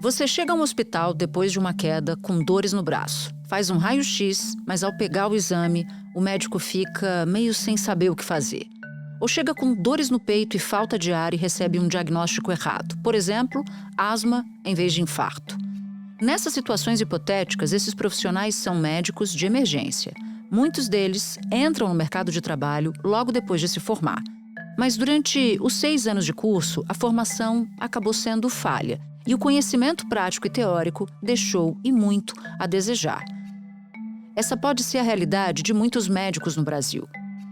Você chega a um hospital depois de uma queda com dores no braço. Faz um raio-x, mas ao pegar o exame, o médico fica meio sem saber o que fazer. Ou chega com dores no peito e falta de ar e recebe um diagnóstico errado. Por exemplo, asma em vez de infarto. Nessas situações hipotéticas, esses profissionais são médicos de emergência. Muitos deles entram no mercado de trabalho logo depois de se formar. Mas durante os 6 anos de curso, a formação acabou sendo falha. E o conhecimento prático e teórico deixou, e muito, a desejar. Essa pode ser a realidade de muitos médicos no Brasil.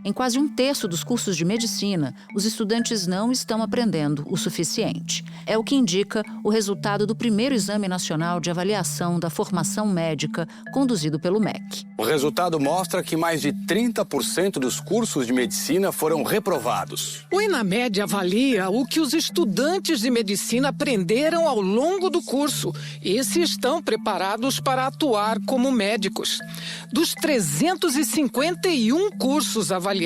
Em quase 1/3 dos cursos de medicina, os estudantes não estão aprendendo o suficiente. É o que indica o resultado do primeiro Exame Nacional de Avaliação da Formação Médica, conduzido pelo MEC. O resultado mostra que mais de 30% dos cursos de medicina foram reprovados. O ENAMED avalia o que os estudantes de medicina aprenderam ao longo do curso e se estão preparados para atuar como médicos. Dos 351 cursos avaliados,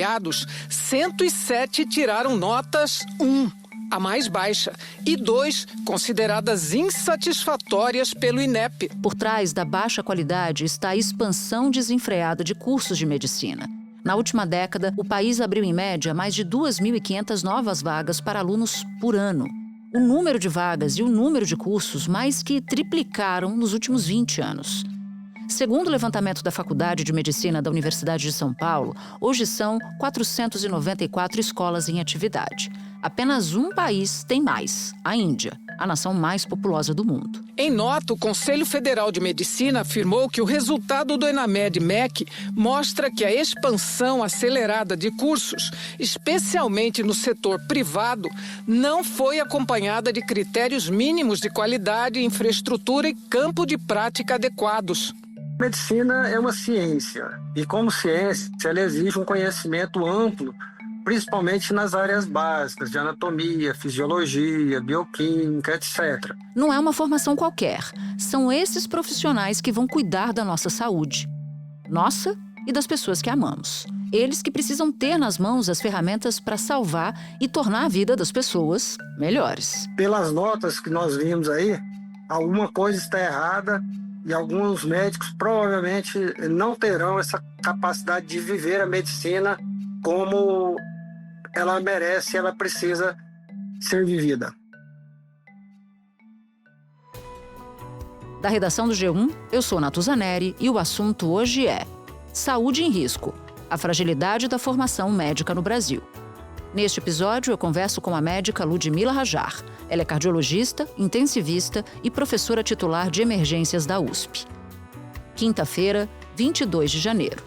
107 tiraram notas 1, a mais baixa, e 2 consideradas insatisfatórias pelo INEP. Por trás da baixa qualidade está a expansão desenfreada de cursos de medicina. Na última década, o país abriu em média mais de 2.500 novas vagas para alunos por ano. O número de vagas e o número de cursos mais que triplicaram nos últimos 20 anos. Segundo o levantamento da Faculdade de Medicina da Universidade de São Paulo, hoje são 494 escolas em atividade. Apenas um país tem mais, a Índia, a nação mais populosa do mundo. Em nota, o Conselho Federal de Medicina afirmou que o resultado do ENAMED-MEC mostra que a expansão acelerada de cursos, especialmente no setor privado, não foi acompanhada de critérios mínimos de qualidade, infraestrutura e campo de prática adequados. Medicina é uma ciência e, como ciência, ela exige um conhecimento amplo, principalmente nas áreas básicas de anatomia, fisiologia, bioquímica, etc. Não é uma formação qualquer. São esses profissionais que vão cuidar da nossa saúde. Nossa e das pessoas que amamos. Eles que precisam ter nas mãos as ferramentas para salvar e tornar a vida das pessoas melhores. Pelas notas que nós vimos aí, alguma coisa está errada e alguns médicos provavelmente não terão essa capacidade de viver a medicina como ela merece, ela precisa ser vivida. Da redação do G1, eu sou Natuza Neri e o assunto hoje é Saúde em Risco, a fragilidade da formação médica no Brasil. Neste episódio, eu converso com a médica Ludmila Rajar. Ela é cardiologista, intensivista e professora titular de emergências da USP. Quinta-feira, 22 de janeiro.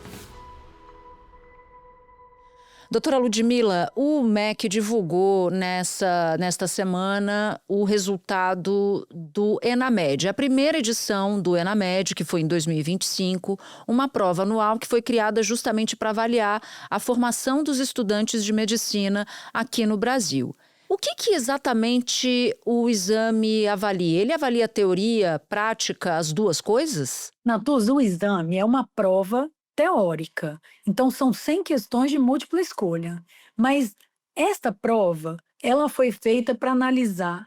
Doutora Ludmila, o MEC divulgou nesta semana o resultado do ENAMED, a primeira edição do ENAMED, que foi em 2025, uma prova anual que foi criada justamente para avaliar a formação dos estudantes de medicina aqui no Brasil. O que exatamente o exame avalia? Ele avalia teoria, prática, as duas coisas? Natuza, o exame é uma prova teórica. Então, são 100 questões de múltipla escolha. Mas esta prova, ela foi feita para analisar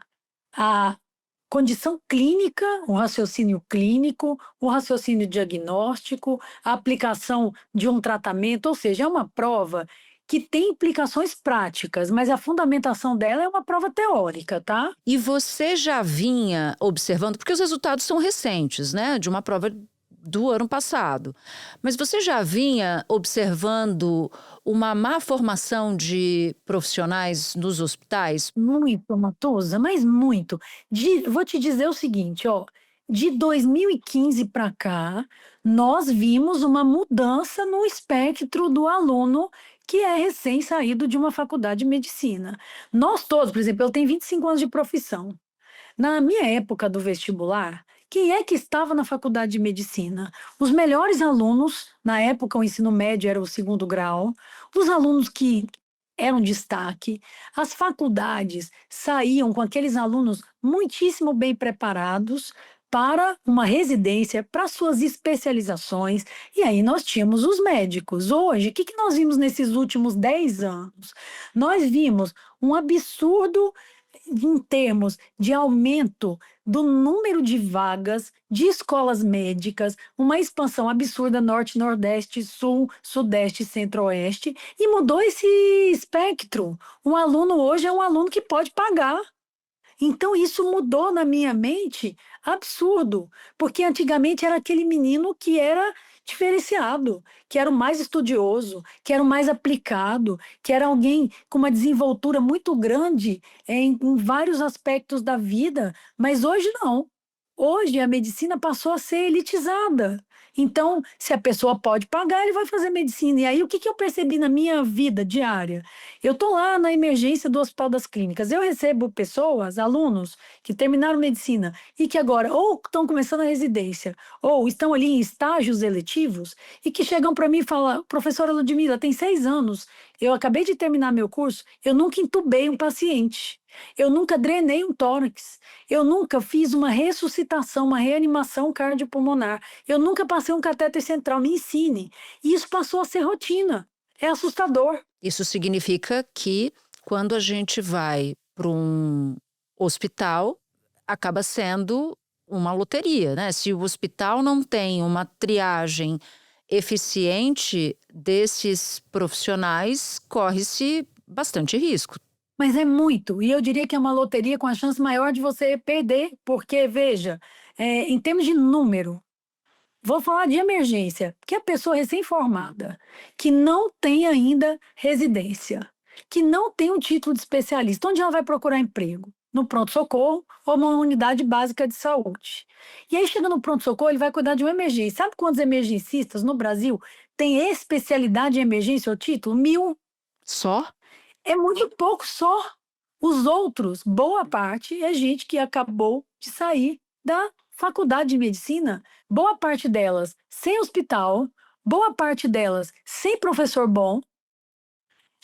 a condição clínica, o raciocínio clínico, o raciocínio diagnóstico, a aplicação de um tratamento, ou seja, é uma prova que tem implicações práticas, mas a fundamentação dela é uma prova teórica, tá? E você já vinha observando, porque os resultados são recentes, né, de uma prova do ano passado. Mas você já vinha observando uma má formação de profissionais nos hospitais? Muito, Matosa, mas muito. Vou te dizer o seguinte, ó, de 2015 para cá, nós vimos uma mudança no espectro do aluno que é recém-saído de uma faculdade de medicina. Nós todos, por exemplo, eu tenho 25 anos de profissão. Na minha época do vestibular, quem é que estava na faculdade de medicina? Os melhores alunos, na época o ensino médio era o 2º grau, os alunos que eram destaque, as faculdades saíam com aqueles alunos muitíssimo bem preparados para uma residência, para suas especializações, e aí nós tínhamos os médicos. Hoje, o que nós vimos nesses últimos 10 anos? Nós vimos um absurdo em termos de aumento do número de vagas de escolas médicas, uma expansão absurda norte, nordeste, sul, sudeste, centro-oeste, e mudou esse espectro. Um aluno hoje é um aluno que pode pagar. Então, isso mudou na minha mente, absurdo, porque antigamente era aquele menino que era diferenciado, que era o mais estudioso, que era o mais aplicado, que era alguém com uma desenvoltura muito grande em vários aspectos da vida, mas hoje não. Hoje a medicina passou a ser elitizada. Então, se a pessoa pode pagar, ele vai fazer medicina. E aí, o que eu percebi na minha vida diária? Eu estou lá na emergência do Hospital das Clínicas. Eu recebo pessoas, alunos, que terminaram medicina e que agora ou estão começando a residência ou estão ali em estágios eletivos e que chegam para mim e falam: professora Ludmila, tem 6 anos, eu acabei de terminar meu curso, eu nunca entubei um paciente. Eu nunca drenei um tórax, eu nunca fiz uma ressuscitação, uma reanimação cardiopulmonar, eu nunca passei um catéter central, me ensine. E isso passou a ser rotina, é assustador. Isso significa que quando a gente vai para um hospital, acaba sendo uma loteria, né? Se o hospital não tem uma triagem eficiente desses profissionais, corre-se bastante risco. Mas é muito, e eu diria que é uma loteria com a chance maior de você perder, porque, veja, em termos de número, vou falar de emergência, que a pessoa recém-formada, que não tem ainda residência, que não tem um título de especialista, onde ela vai procurar emprego? No pronto-socorro ou numa unidade básica de saúde. E aí, chega no pronto-socorro, ele vai cuidar de uma emergência. Sabe quantos emergencistas no Brasil têm especialidade em emergência ou título? 1.000. Só? É muito pouco só. Os outros, boa parte, é gente que acabou de sair da faculdade de medicina, boa parte delas sem hospital, boa parte delas sem professor bom,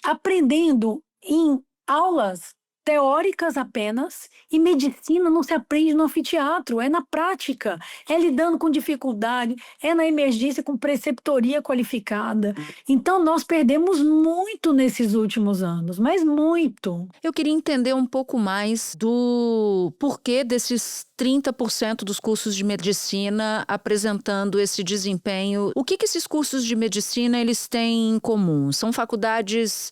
aprendendo em aulas teóricas apenas, e medicina não se aprende no anfiteatro, é na prática, é lidando com dificuldade, é na emergência com preceptoria qualificada. Então, nós perdemos muito nesses últimos anos, mas muito. Eu queria entender um pouco mais do porquê desses 30% dos cursos de medicina apresentando esse desempenho. O que esses cursos de medicina eles têm em comum? São faculdades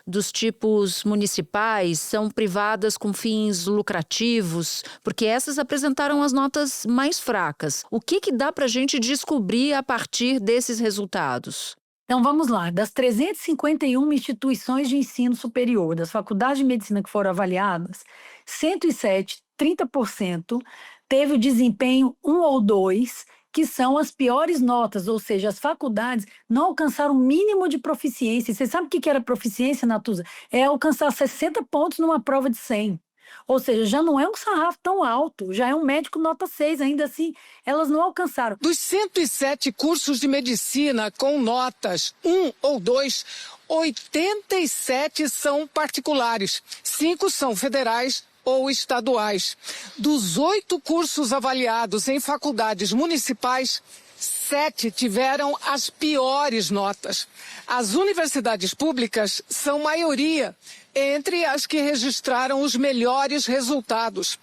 dos tipos municipais, são privadas com fins lucrativos, porque essas apresentaram as notas mais fracas. O que dá para a gente descobrir a partir desses resultados? Então vamos lá, das 351 instituições de ensino superior, das faculdades de medicina que foram avaliadas, 107, 30%, teve o desempenho 1 ou 2, que são as piores notas, ou seja, as faculdades não alcançaram o mínimo de proficiência. Você sabe o que era proficiência, Natuza? É alcançar 60 pontos numa prova de 100. Ou seja, já não é um sarrafo tão alto, já é um médico nota 6, ainda assim, elas não alcançaram. Dos 107 cursos de medicina com notas 1 ou 2, 87 são particulares, 5 são federais ou estaduais. Dos 8 cursos avaliados em faculdades municipais, 7 tiveram as piores notas. As universidades públicas são maioria entre as que registraram os melhores resultados.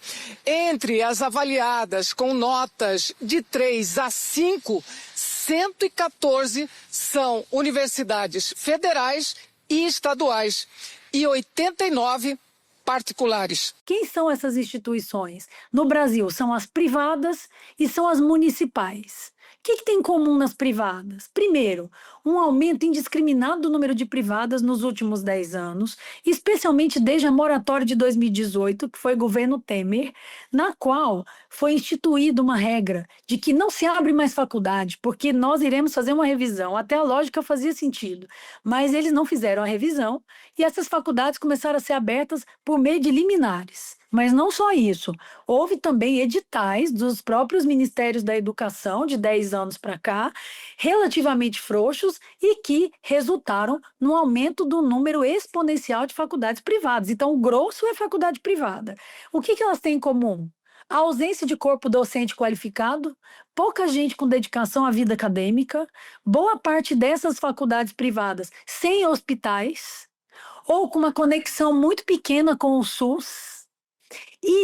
Entre as avaliadas com notas de 3 a 5, 114 são universidades federais e estaduais e 89 particulares. Quem são essas instituições? No Brasil, são as privadas e são as municipais. O que tem em comum nas privadas? Primeiro, um aumento indiscriminado do número de privadas nos últimos 10 anos, especialmente desde a moratória de 2018, que foi governo Temer, na qual foi instituída uma regra de que não se abre mais faculdade, porque nós iremos fazer uma revisão. Até a lógica fazia sentido, mas eles não fizeram a revisão e essas faculdades começaram a ser abertas por meio de liminares. Mas não só isso, houve também editais dos próprios Ministérios da Educação, de 10 anos para cá, relativamente frouxos e que resultaram no aumento do número exponencial de faculdades privadas. Então, o grosso é faculdade privada. O que elas têm em comum? A ausência de corpo docente qualificado, pouca gente com dedicação à vida acadêmica, boa parte dessas faculdades privadas sem hospitais, ou com uma conexão muito pequena com o SUS.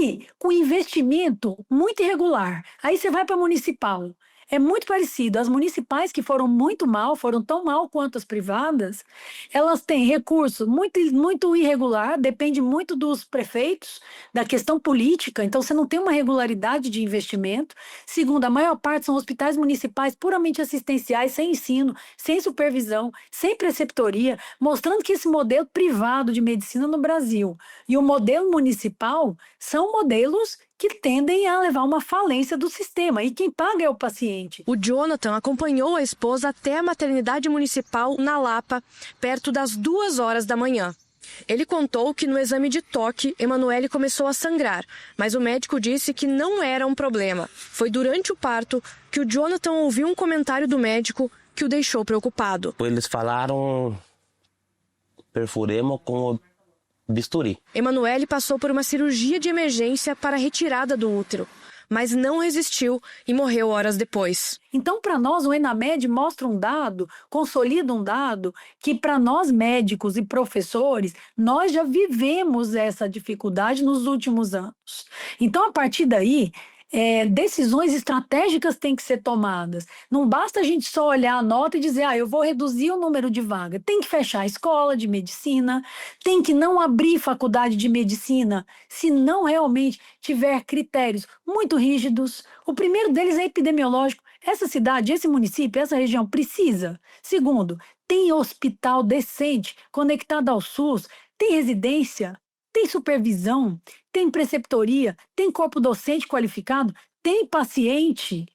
e com investimento muito irregular. Aí você vai para a municipal. É muito parecido. As municipais que foram muito mal, foram tão mal quanto as privadas, elas têm recurso muito irregular, depende muito dos prefeitos, da questão política, então você não tem uma regularidade de investimento. Segundo, a maior parte são hospitais municipais puramente assistenciais, sem ensino, sem supervisão, sem preceptoria, mostrando que esse modelo privado de medicina no Brasil e o modelo municipal são modelos que tendem a levar a uma falência do sistema, e quem paga é o paciente. O Jonathan acompanhou a esposa até a maternidade municipal na Lapa, perto das 2 horas da manhã. Ele contou que no exame de toque, Emanuele começou a sangrar, mas o médico disse que não era um problema. Foi durante o parto que o Jonathan ouviu um comentário do médico que o deixou preocupado. Eles falaram, perfuremos com o bisturi. Emanuele passou por uma cirurgia de emergência para a retirada do útero, mas não resistiu e morreu horas depois. Então, para nós, o ENAMED mostra um dado, consolida um dado, que para nós médicos e professores, nós já vivemos essa dificuldade nos últimos anos. Então, a partir daí, decisões estratégicas têm que ser tomadas. Não basta a gente só olhar a nota e dizer, eu vou reduzir o número de vagas. Tem que fechar a escola de medicina, tem que não abrir faculdade de medicina se não realmente tiver critérios muito rígidos. O primeiro deles é epidemiológico. Essa cidade, esse município, essa região precisa. Segundo, tem hospital decente, conectado ao SUS, tem residência, tem supervisão, tem preceptoria, tem corpo docente qualificado, tem paciente.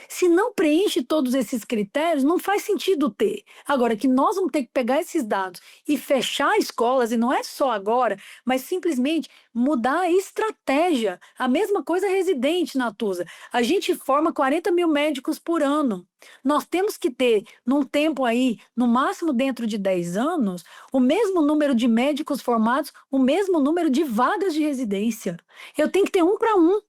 Se não preenche todos esses critérios, não faz sentido ter. Agora, que nós vamos ter que pegar esses dados e fechar escolas, e não é só agora, mas simplesmente mudar a estratégia. A mesma coisa residente, Natuza. A gente forma 40 mil médicos por ano. Nós temos que ter, num tempo aí, no máximo dentro de 10 anos, o mesmo número de médicos formados, o mesmo número de vagas de residência. Eu tenho que ter 1 para 1.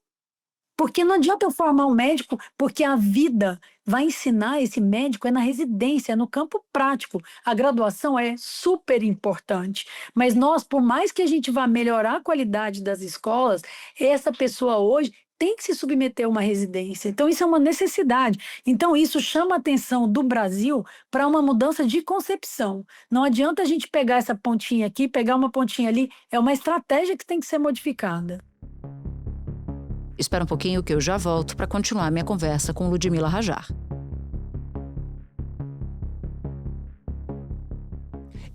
Porque não adianta eu formar um médico, porque a vida vai ensinar esse médico na residência, no campo prático. A graduação é super importante, mas nós, por mais que a gente vá melhorar a qualidade das escolas, essa pessoa hoje tem que se submeter a uma residência. Então, isso é uma necessidade. Então, isso chama a atenção do Brasil para uma mudança de concepção. Não adianta a gente pegar essa pontinha aqui, pegar uma pontinha ali, é uma estratégia que tem que ser modificada. Espera um pouquinho que eu já volto para continuar minha conversa com Ludmila Rajar.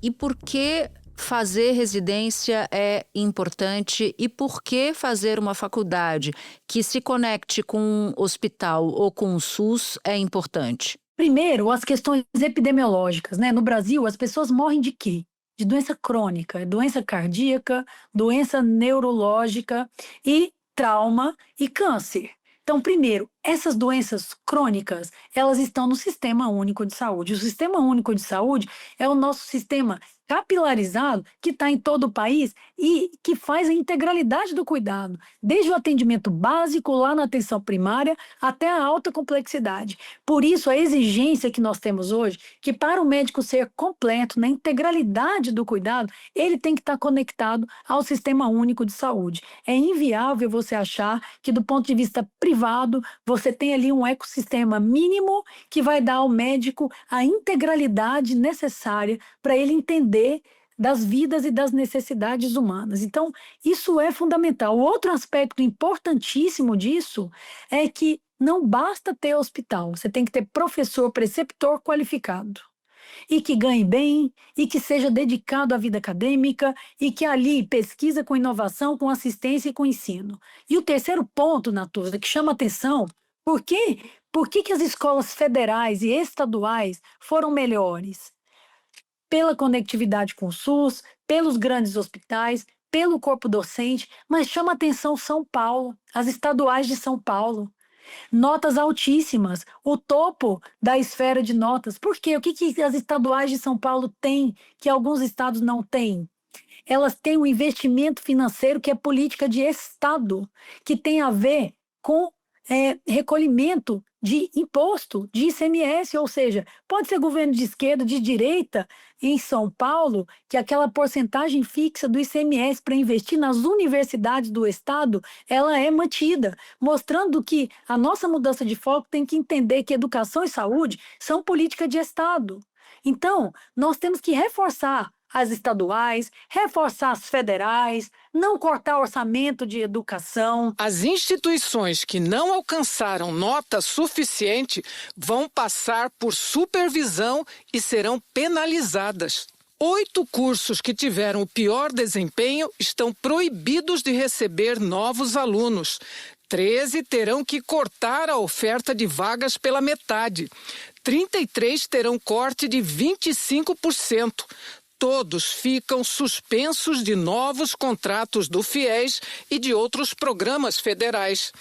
E por que fazer residência é importante e por que fazer uma faculdade que se conecte com um hospital ou com o SUS é importante? Primeiro, as questões epidemiológicas, né? No Brasil, as pessoas morrem de quê? De doença crônica, doença cardíaca, doença neurológica e trauma e câncer. Então, primeiro, essas doenças crônicas, elas estão no Sistema Único de Saúde. O Sistema Único de Saúde é o nosso sistema capilarizado que está em todo o país e que faz a integralidade do cuidado, desde o atendimento básico lá na atenção primária até a alta complexidade. Por isso, a exigência que nós temos hoje, que para o médico ser completo na integralidade do cuidado, ele tem que estar conectado ao Sistema Único de Saúde. É inviável você achar que do ponto de vista privado, você tem ali um ecossistema mínimo que vai dar ao médico a integralidade necessária para ele entender das vidas e das necessidades humanas. Então, isso é fundamental. O outro aspecto importantíssimo disso é que não basta ter hospital, você tem que ter professor, preceptor qualificado. E que ganhe bem, e que seja dedicado à vida acadêmica, e que ali pesquisa com inovação, com assistência e com ensino. E o terceiro ponto, Natuza, que chama atenção, por que as escolas federais e estaduais foram melhores? Pela conectividade com o SUS, pelos grandes hospitais, pelo corpo docente, mas chama atenção São Paulo, as estaduais de São Paulo. Notas altíssimas, o topo da esfera de notas. Por quê? O que as estaduais de São Paulo têm que alguns estados não têm? Elas têm um investimento financeiro que é política de Estado, que tem a ver com recolhimento de imposto, de ICMS, ou seja, pode ser governo de esquerda, de direita, em São Paulo, que aquela porcentagem fixa do ICMS para investir nas universidades do Estado, ela é mantida, mostrando que a nossa mudança de foco tem que entender que educação e saúde são política de Estado. Então, nós temos que reforçar as estaduais, reforçar as federais, não cortar orçamento de educação. As instituições que não alcançaram nota suficiente vão passar por supervisão e serão penalizadas. 8 cursos que tiveram o pior desempenho estão proibidos de receber novos alunos. 13 terão que cortar a oferta de vagas pela metade. 33 terão corte de 25%. Todos ficam suspensos de novos contratos do FIES e de outros programas federais.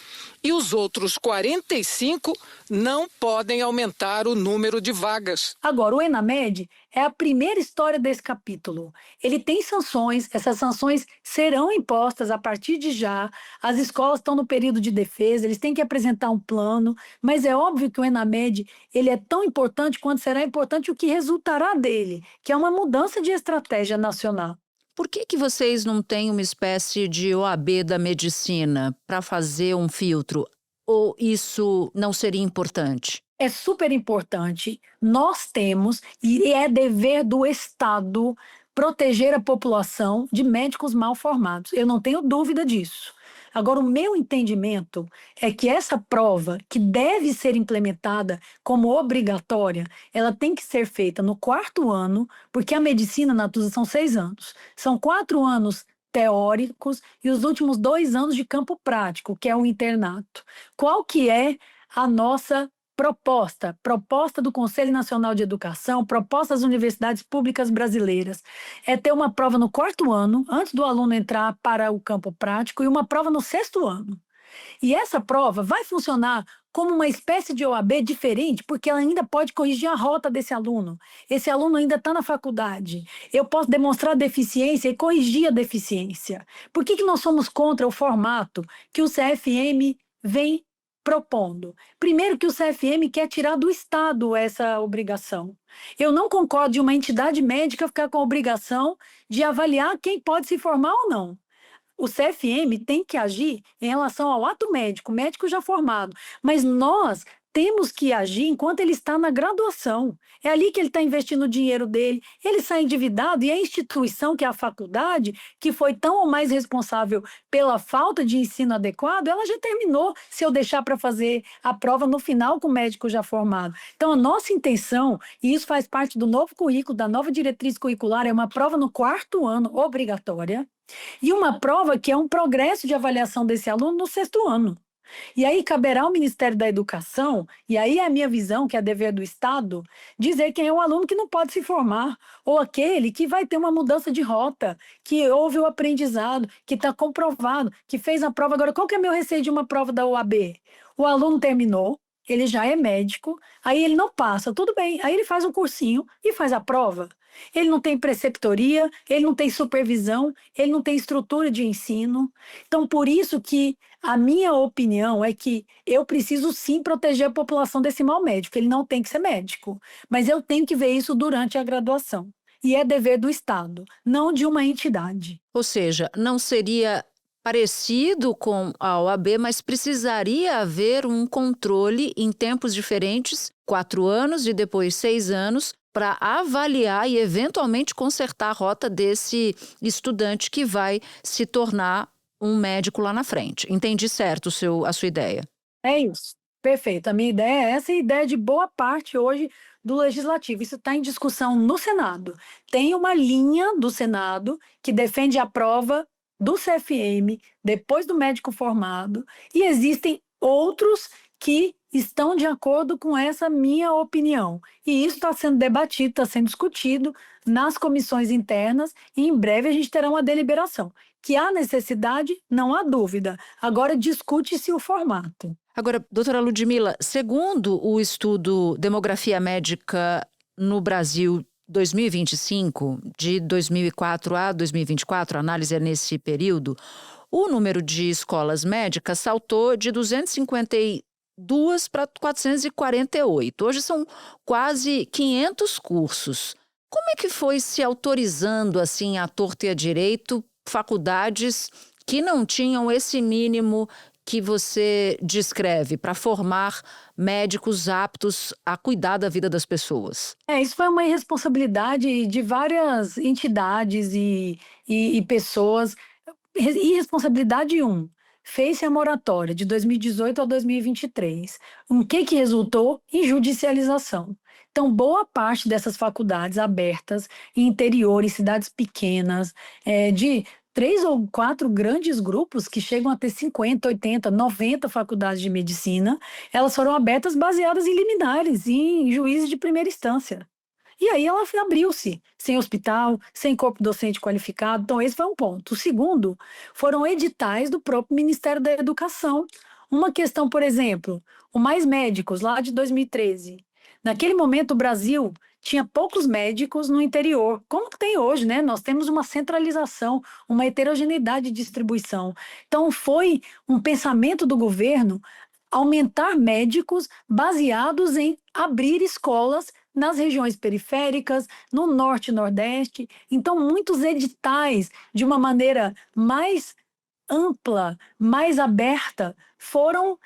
E os outros 45 não podem aumentar o número de vagas. Agora, o ENAMED é a primeira história desse capítulo. Ele tem sanções, essas sanções serão impostas a partir de já. As escolas estão no período de defesa, eles têm que apresentar um plano, mas é óbvio que o ENAMED ele é tão importante quanto será importante o que resultará dele, que é uma mudança de estratégia nacional. Por que vocês não têm uma espécie de OAB da medicina para fazer um filtro? Ou isso não seria importante? É super importante. Nós temos, e é dever do Estado, proteger a população de médicos mal formados. Eu não tenho dúvida disso. Agora, o meu entendimento é que essa prova, que deve ser implementada como obrigatória, ela tem que ser feita no 4º ano, porque a medicina, Natuza, são 6 anos. São 4 anos teóricos e os últimos 2 anos de campo prático, que é o internato. Qual que é a nossa proposta do Conselho Nacional de Educação, proposta das universidades públicas brasileiras, é ter uma prova no 4º ano, antes do aluno entrar para o campo prático, e uma prova no 6º ano. E essa prova vai funcionar como uma espécie de OAB diferente, porque ela ainda pode corrigir a rota desse aluno. Esse aluno ainda está na faculdade. Eu posso demonstrar deficiência e corrigir a deficiência. Por que nós somos contra o formato que o CFM vem propondo? Primeiro, que o CFM quer tirar do Estado essa obrigação. Eu não concordo de uma entidade médica ficar com a obrigação de avaliar quem pode se formar ou não. O CFM tem que agir em relação ao ato médico, médico já formado, mas nós temos que agir enquanto ele está na graduação. É ali que ele está investindo o dinheiro dele, ele sai endividado e a instituição, que é a faculdade, que foi tão ou mais responsável pela falta de ensino adequado, ela já terminou se eu deixar para fazer a prova no final com o médico já formado. Então, a nossa intenção, e isso faz parte do novo currículo, da nova diretriz curricular, é uma prova no 4º ano, obrigatória, e uma prova que é um progresso de avaliação desse aluno no 6º ano. E aí caberá ao Ministério da Educação, e aí é a minha visão, que é dever do Estado, dizer quem é o aluno que não pode se formar, ou aquele que vai ter uma mudança de rota, que houve o aprendizado, que está comprovado, que fez a prova. Agora, qual que é meu receio de uma prova da OAB? O aluno terminou, ele já é médico, aí ele não passa, tudo bem, aí ele faz um cursinho e faz a prova. Ele não tem preceptoria, ele não tem supervisão, ele não tem estrutura de ensino. Então, por isso que a minha opinião é que eu preciso sim proteger a população desse mal médico. Ele não tem que ser médico, mas eu tenho que ver isso durante a graduação. E é dever do Estado, não de uma entidade. Ou seja, não seria parecido com a OAB, mas precisaria haver um controle em tempos diferentes, 4 anos e depois 6 anos, para avaliar e eventualmente consertar a rota desse estudante que vai se tornar um médico lá na frente. Entendi certo a sua ideia? É isso. Perfeito. A minha ideia é essa, e a ideia de boa parte hoje do Legislativo. Isso está em discussão no Senado. Tem uma linha do Senado que defende a prova do CFM depois do médico formado, e existem outros que estão de acordo com essa minha opinião. E isso está sendo debatido, está sendo discutido nas comissões internas, e em breve a gente terá uma deliberação. Que há necessidade, não há dúvida. Agora discute-se o formato. Agora, doutora Ludmila, segundo o estudo Demografia Médica no Brasil 2025, de 2004 a 2024, a análise é nesse período, o número de escolas médicas saltou de 250 2 para 448. Hoje são quase 500 cursos. Como é que foi se autorizando assim à torta e à direito faculdades que não tinham esse mínimo que você descreve para formar médicos aptos a cuidar da vida das pessoas? Isso foi uma irresponsabilidade de várias entidades e pessoas. Irresponsabilidade fez-se a moratória de 2018 a 2023. O que resultou? Em judicialização. Então, boa parte dessas faculdades abertas em interior, em cidades pequenas, de 3 ou 4 grandes grupos que chegam a ter 50, 80, 90 faculdades de medicina, elas foram abertas baseadas em liminares, em juízes de primeira instância. E aí ela abriu-se, sem hospital, sem corpo docente qualificado. Então, esse foi um ponto. O segundo foram editais do próprio Ministério da Educação. Uma questão, por exemplo, o Mais Médicos, lá de 2013. Naquele momento, o Brasil tinha poucos médicos no interior, como que tem hoje, né? Nós temos uma centralização, uma heterogeneidade de distribuição. Então, foi um pensamento do governo aumentar médicos baseados em abrir escolas nas regiões periféricas, no norte e nordeste. Então, muitos editais, de uma maneira mais ampla, mais aberta, foram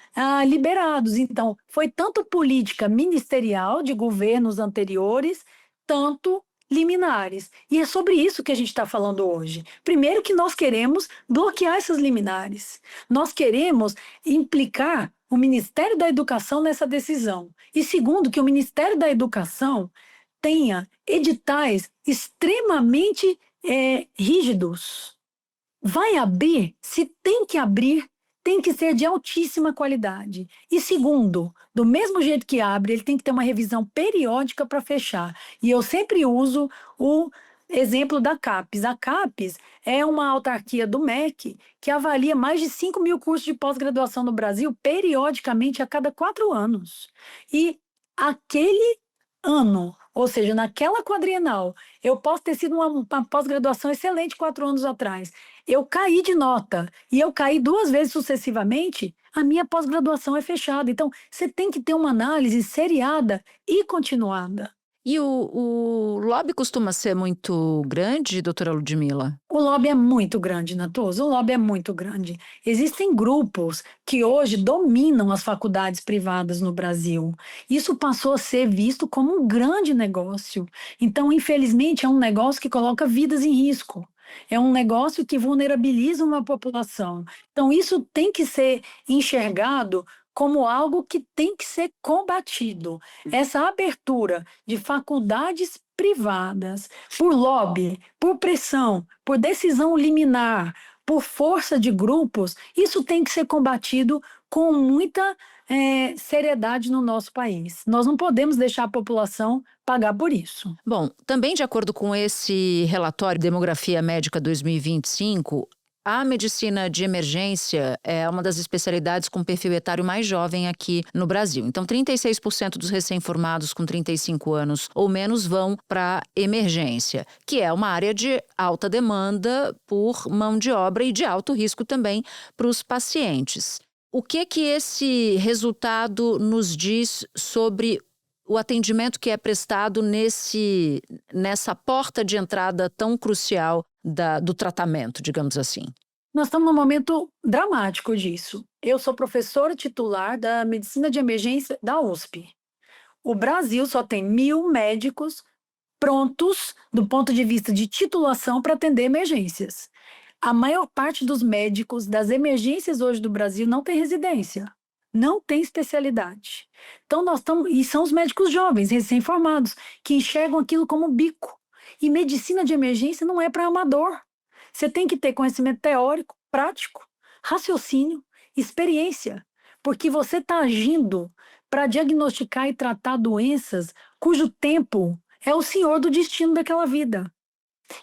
liberados. Então, foi tanto política ministerial de governos anteriores, tanto liminares. E é sobre isso que a gente está falando hoje. Primeiro que nós queremos bloquear essas liminares. Nós queremos implicar o Ministério da Educação nessa decisão. E segundo, que o Ministério da Educação tenha editais extremamente rígidos. Vai abrir, se tem que abrir, tem que ser de altíssima qualidade. E segundo, do mesmo jeito que abre, ele tem que ter uma revisão periódica para fechar. E eu sempre uso o exemplo da CAPES. A CAPES é uma autarquia do MEC que avalia mais de 5.000 cursos de pós-graduação no Brasil periodicamente a cada 4 anos. E aquele ano, ou seja, naquela quadrienal, eu posso ter sido uma pós-graduação excelente 4 anos atrás. Eu caí de nota e eu caí 2 vezes sucessivamente, a minha pós-graduação é fechada. Então, você tem que ter uma análise seriada e continuada. E o lobby costuma ser muito grande, doutora Ludmila? O lobby é muito grande, Natuza, o lobby é muito grande. Existem grupos que hoje dominam as faculdades privadas no Brasil. Isso passou a ser visto como um grande negócio. Então, infelizmente, é um negócio que coloca vidas em risco. É um negócio que vulnerabiliza uma população. Então, isso tem que ser enxergado como algo que tem que ser combatido. Essa abertura de faculdades privadas por lobby, por pressão, por decisão liminar, por força de grupos, isso tem que ser combatido com muita seriedade no nosso país. Nós não podemos deixar a população pagar por isso. Bom, também de acordo com esse relatório Demografia Médica 2025, a medicina de emergência é uma das especialidades com perfil etário mais jovem aqui no Brasil. Então, 36% dos recém-formados com 35 anos ou menos vão para emergência, que é uma área de alta demanda por mão de obra e de alto risco também para os pacientes. O que esse resultado nos diz sobre o atendimento que é prestado nessa porta de entrada tão crucial do tratamento, digamos assim? Nós estamos num momento dramático disso. Eu sou professora titular da medicina de emergência da USP. O Brasil só tem 1.000 médicos prontos do ponto de vista de titulação para atender emergências. A maior parte dos médicos das emergências hoje do Brasil não tem residência, não tem especialidade. Então e são os médicos jovens, recém-formados, que enxergam aquilo como bico. E medicina de emergência não é para amador. Você tem que ter conhecimento teórico, prático, raciocínio, experiência, porque você está agindo para diagnosticar e tratar doenças cujo tempo é o senhor do destino daquela vida.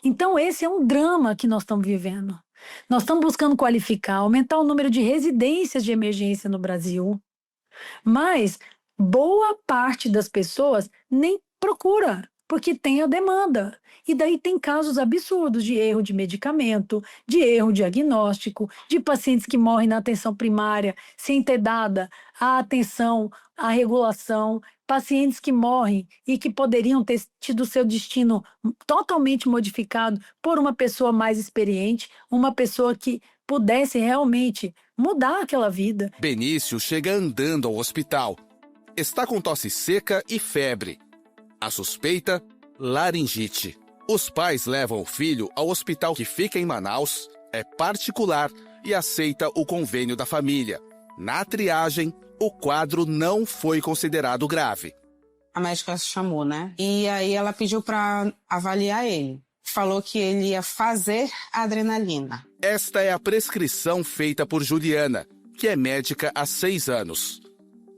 Então, esse é um drama que nós estamos vivendo. Nós estamos buscando qualificar, aumentar o número de residências de emergência no Brasil, mas boa parte das pessoas nem procura porque tem a demanda. E daí tem casos absurdos de erro de medicamento, de erro diagnóstico, de pacientes que morrem na atenção primária sem ter dada a atenção, a regulação, pacientes que morrem e que poderiam ter tido seu destino totalmente modificado por uma pessoa mais experiente, uma pessoa que pudesse realmente mudar aquela vida. Benício chega andando ao hospital. Está com tosse seca e febre. A suspeita, laringite. Os pais levam o filho ao hospital que fica em Manaus, é particular e aceita o convênio da família. Na triagem, o quadro não foi considerado grave. A médica chamou, né? E aí ela pediu para avaliar ele. Falou que ele ia fazer adrenalina. Esta é a prescrição feita por Juliana, que é médica há 6 anos.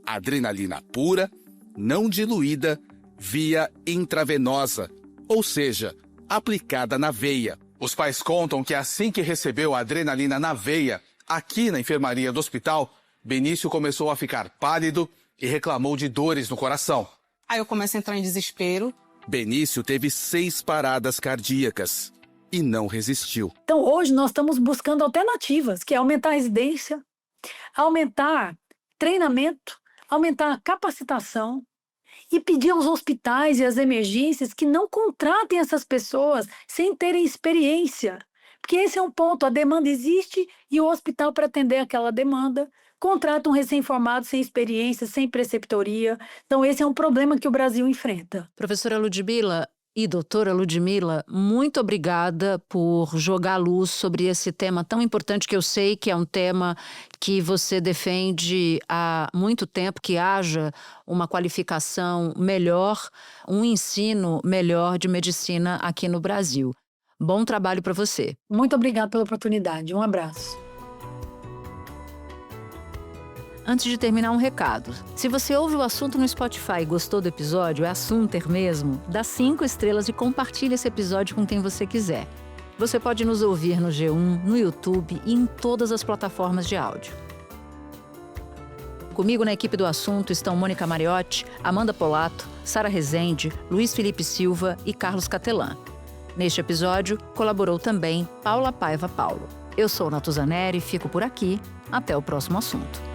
Adrenalina pura, não diluída, via intravenosa, ou seja, aplicada na veia. Os pais contam que assim que recebeu a adrenalina na veia, aqui na enfermaria do hospital, Benício começou a ficar pálido e reclamou de dores no coração. Aí eu comecei a entrar em desespero. Benício teve 6 paradas cardíacas e não resistiu. Então, hoje nós estamos buscando alternativas, que é aumentar a residência, aumentar treinamento, aumentar a capacitação e pedir aos hospitais e às emergências que não contratem essas pessoas sem terem experiência. Porque esse é um ponto, a demanda existe e o hospital, para atender aquela demanda, contrata um recém-formado sem experiência, sem preceptoria. Então, esse é um problema que o Brasil enfrenta. Professora Ludmila e doutora Ludmila, muito obrigada por jogar luz sobre esse tema tão importante, que eu sei que é um tema que você defende há muito tempo, que haja uma qualificação melhor, um ensino melhor de medicina aqui no Brasil. Bom trabalho para você. Muito obrigada pela oportunidade. Um abraço. Antes de terminar, um recado. Se você ouve o assunto no Spotify e gostou do episódio, é assunter mesmo, dá 5 estrelas e compartilha esse episódio com quem você quiser. Você pode nos ouvir no G1, no YouTube e em todas as plataformas de áudio. Comigo na equipe do assunto estão Mônica Mariotti, Amanda Polato, Sara Rezende, Luiz Felipe Silva e Carlos Catelan. Neste episódio, colaborou também Paula Paiva Paulo. Eu sou Natuzaneri e fico por aqui. Até o próximo assunto.